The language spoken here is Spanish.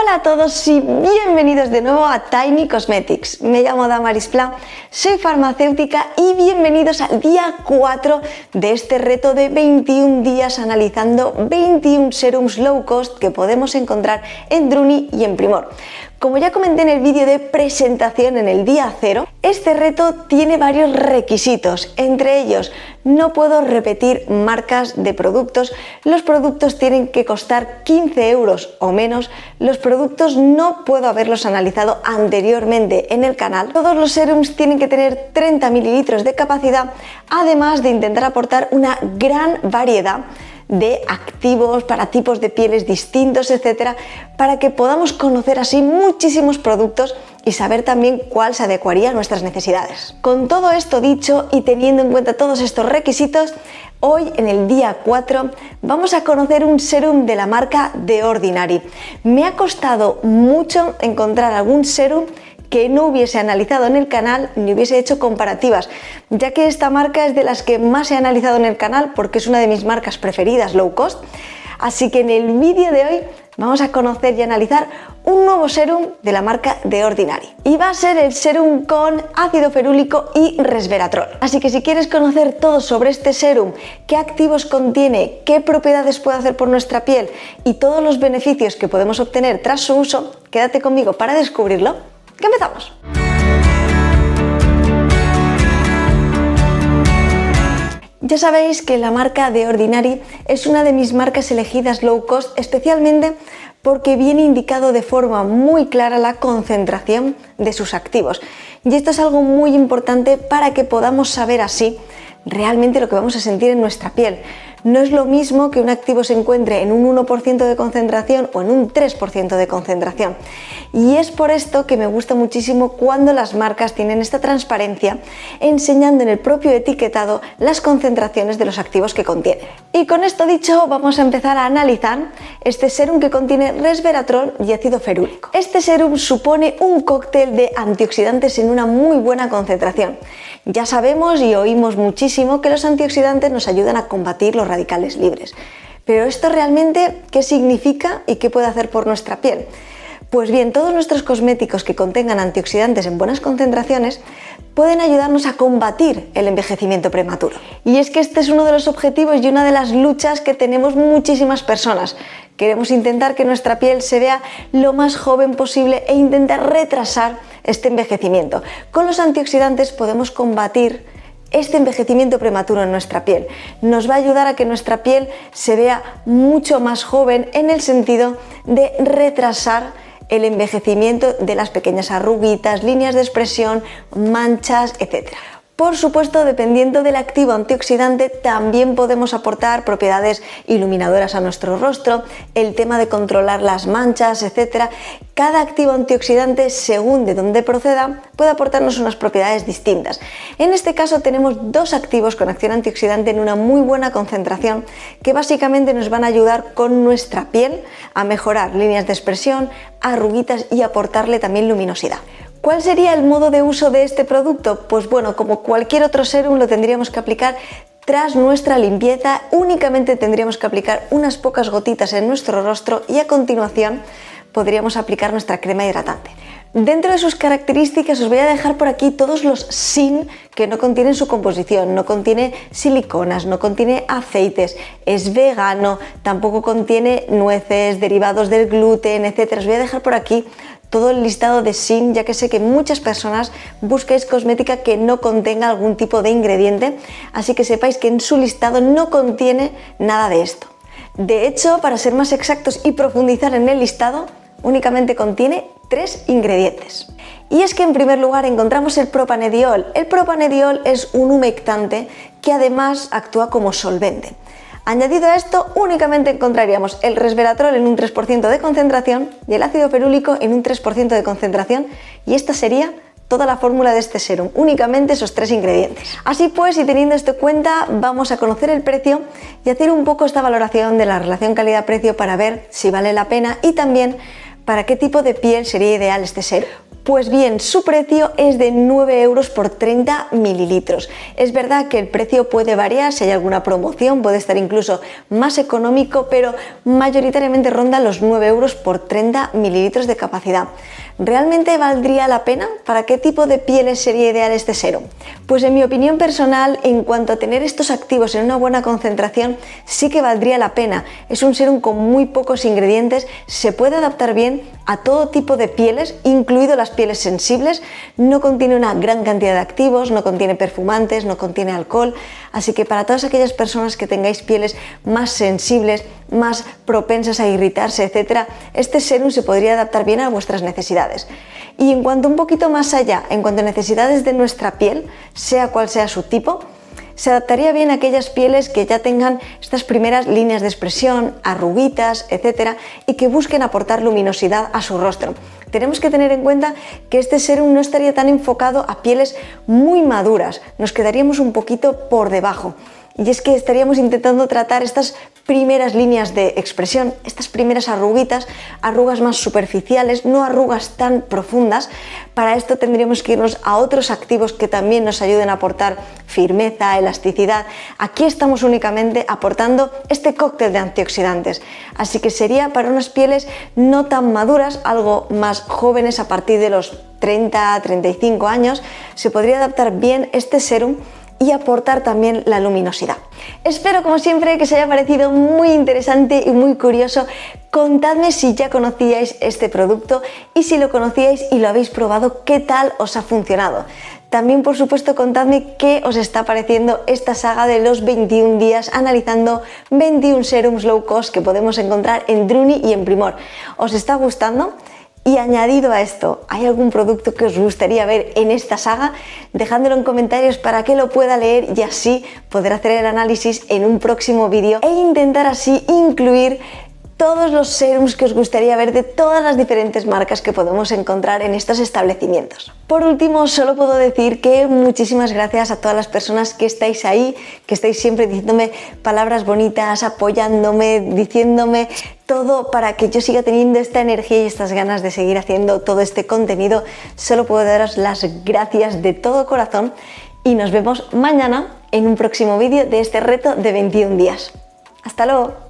Hola a todos y bienvenidos de nuevo a Tiny Cosmetics. Me llamo Damaris Pla, soy farmacéutica y bienvenidos al día 4 de este reto de 21 días analizando 21 serums low cost que podemos encontrar en Druni y en Primor. Como ya comenté en el vídeo de presentación en el día 0, este reto tiene varios requisitos. Entre ellos, no puedo repetir marcas de productos, los productos tienen que costar 15 euros o menos, los productos no puedo haberlos analizado anteriormente en el canal, todos los serums tienen que tener 30 mililitros de capacidad, además de intentar aportar una gran variedad de activos para tipos de pieles distintos, etcétera, para que podamos conocer así muchísimos productos y saber también cuál se adecuaría a nuestras necesidades. Con todo esto dicho y teniendo en cuenta todos estos requisitos, hoy en el día 4 vamos a conocer un serum de la marca The Ordinary. Me ha costado mucho encontrar algún serum que no hubiese analizado en el canal ni hubiese hecho comparativas, ya que esta marca es de las que más he analizado en el canal porque es una de mis marcas preferidas low cost. Así que en el vídeo de hoy vamos a conocer y analizar un nuevo serum de la marca The Ordinary y va a ser el serum con ácido ferúlico y resveratrol. Así que si quieres conocer todo sobre este serum, qué activos contiene, qué propiedades puede hacer por nuestra piel y todos los beneficios que podemos obtener tras su uso, quédate conmigo para descubrirlo. ¡Que empezamos! Ya sabéis que la marca The Ordinary es una de mis marcas elegidas low cost, especialmente porque viene indicado de forma muy clara la concentración de sus activos. Y esto es algo muy importante para que podamos saber así realmente lo que vamos a sentir en nuestra piel. No es lo mismo que un activo se encuentre en un 1% de concentración o en un 3% de concentración. Y es por esto que me gusta muchísimo cuando las marcas tienen esta transparencia, enseñando en el propio etiquetado las concentraciones de los activos que contiene. Y con esto dicho, vamos a empezar a analizar este serum que contiene resveratrol y ácido ferúlico. Este serum supone un cóctel de antioxidantes en una muy buena concentración. Ya sabemos y oímos muchísimo que los antioxidantes nos ayudan a combatir los radicales libres. Pero ¿esto realmente qué significa y qué puede hacer por nuestra piel? Pues bien, todos nuestros cosméticos que contengan antioxidantes en buenas concentraciones pueden ayudarnos a combatir el envejecimiento prematuro. Y es que este es uno de los objetivos y una de las luchas que tenemos muchísimas personas. Queremos intentar que nuestra piel se vea lo más joven posible e intentar retrasar este envejecimiento. Con los antioxidantes podemos combatir este envejecimiento prematuro en nuestra piel. Nos va a ayudar a que nuestra piel se vea mucho más joven en el sentido de retrasar el envejecimiento de las pequeñas arruguitas, líneas de expresión, manchas, etc. Por supuesto, dependiendo del activo antioxidante, también podemos aportar propiedades iluminadoras a nuestro rostro, el tema de controlar las manchas, etc. Cada activo antioxidante, según de dónde proceda, puede aportarnos unas propiedades distintas. En este caso tenemos dos activos con acción antioxidante en una muy buena concentración que básicamente nos van a ayudar con nuestra piel a mejorar líneas de expresión, arruguitas y aportarle también luminosidad. ¿Cuál sería el modo de uso de este producto? Pues bueno, como cualquier otro serum lo tendríamos que aplicar tras nuestra limpieza, únicamente tendríamos que aplicar unas pocas gotitas en nuestro rostro y a continuación podríamos aplicar nuestra crema hidratante. Dentro de sus características os voy a dejar por aquí todos los sin que no contienen su composición, no contiene siliconas, no contiene aceites, es vegano, tampoco contiene nueces, derivados del gluten, etc. Os voy a dejar por aquí todo el listado de sin, ya que sé que muchas personas buscáis cosmética que no contenga algún tipo de ingrediente, así que sepáis que en su listado no contiene nada de esto. De hecho, para ser más exactos y profundizar en el listado, únicamente contiene 3 ingredientes. Y es que en primer lugar encontramos el propanediol. El propanediol es un humectante que además actúa como solvente. Añadido a esto, únicamente encontraríamos el resveratrol en un 3% de concentración y el ácido ferúlico en un 3% de concentración, y esta sería toda la fórmula de este serum, únicamente esos 3 ingredientes. Así pues, y teniendo esto en cuenta, vamos a conocer el precio y hacer un poco esta valoración de la relación calidad-precio para ver si vale la pena y también para qué tipo de piel sería ideal este serum. Pues bien, su precio es de 9 euros por 30 mililitros. Es verdad que el precio puede variar, si hay alguna promoción puede estar incluso más económico, pero mayoritariamente ronda los 9 euros por 30 mililitros de capacidad. ¿Realmente valdría la pena? ¿Para qué tipo de pieles sería ideal este serum? Pues en mi opinión personal, en cuanto a tener estos activos en una buena concentración, sí que valdría la pena. Es un serum con muy pocos ingredientes, se puede adaptar bien a todo tipo de pieles, incluido las pieles sensibles, no contiene una gran cantidad de activos, no contiene perfumantes, no contiene alcohol, así que para todas aquellas personas que tengáis pieles más sensibles, más propensas a irritarse, etc., este serum se podría adaptar bien a vuestras necesidades. Y en cuanto un poquito más allá, en cuanto a necesidades de nuestra piel, sea cual sea su tipo, se adaptaría bien a aquellas pieles que ya tengan estas primeras líneas de expresión, arruguitas, etcétera, y que busquen aportar luminosidad a su rostro. Tenemos que tener en cuenta que este serum no estaría tan enfocado a pieles muy maduras, nos quedaríamos un poquito por debajo. Y es que estaríamos intentando tratar estas primeras líneas de expresión, estas primeras arruguitas, arrugas más superficiales, no arrugas tan profundas. Para esto tendríamos que irnos a otros activos que también nos ayuden a aportar firmeza, elasticidad. Aquí estamos únicamente aportando este cóctel de antioxidantes. Así que sería para unas pieles no tan maduras, algo más jóvenes a partir de los 30-35 años, se podría adaptar bien este serum y aportar también la luminosidad. Espero, como siempre, que os haya parecido muy interesante y muy curioso. Contadme si ya conocíais este producto y si lo conocíais y lo habéis probado, qué tal os ha funcionado. También, por supuesto, contadme qué os está pareciendo esta saga de los 21 días analizando 21 serums low cost que podemos encontrar en Druni y en Primor. ¿Os está gustando? Y añadido a esto, ¿hay algún producto que os gustaría ver en esta saga? Dejádmelo en comentarios para que lo pueda leer y así poder hacer el análisis en un próximo vídeo e intentar así incluir todos los serums que os gustaría ver de todas las diferentes marcas que podemos encontrar en estos establecimientos. Por último, solo puedo decir que muchísimas gracias a todas las personas que estáis ahí, que estáis siempre diciéndome palabras bonitas, apoyándome, diciéndome todo para que yo siga teniendo esta energía y estas ganas de seguir haciendo todo este contenido. Solo puedo daros las gracias de todo corazón y nos vemos mañana en un próximo vídeo de este reto de 21 días. ¡Hasta luego!